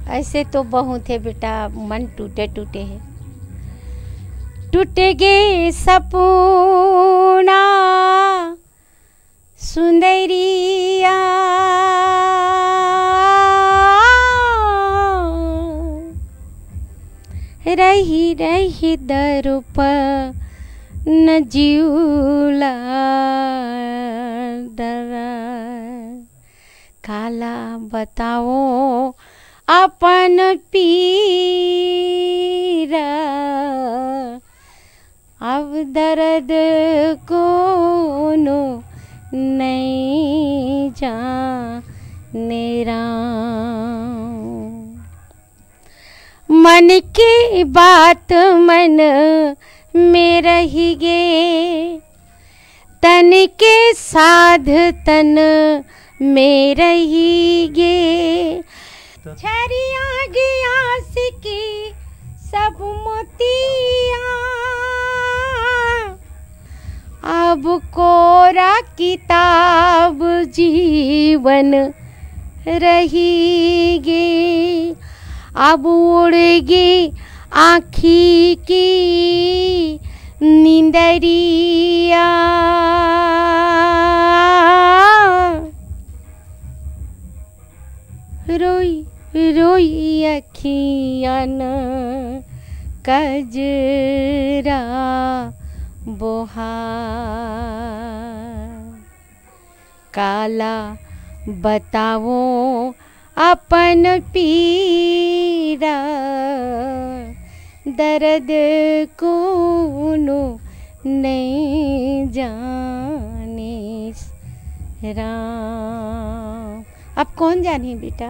ऐसे तो बहुत है बेटा, मन टूटे टूटे है। टूट गए सपना सुंदरिया, रही रही दर पर न जीवला डरा। काला बताओ अपन पीरा, अब दर्द कोनो नहीं जाने राम। मन की बात मन में रही गे, तन के साध तन में रही गे। छरिया गया सिकी सब मोतिया, अब कोरा किताब जीवन रहेगी। अब उड़ेगी आँखी की नींदरिया, रोई रोई अखियान कजरा बोहार। काला बताओ अपन पीरा, दर्द कोनो नहीं जाने राम। अब कौन जाने बेटा।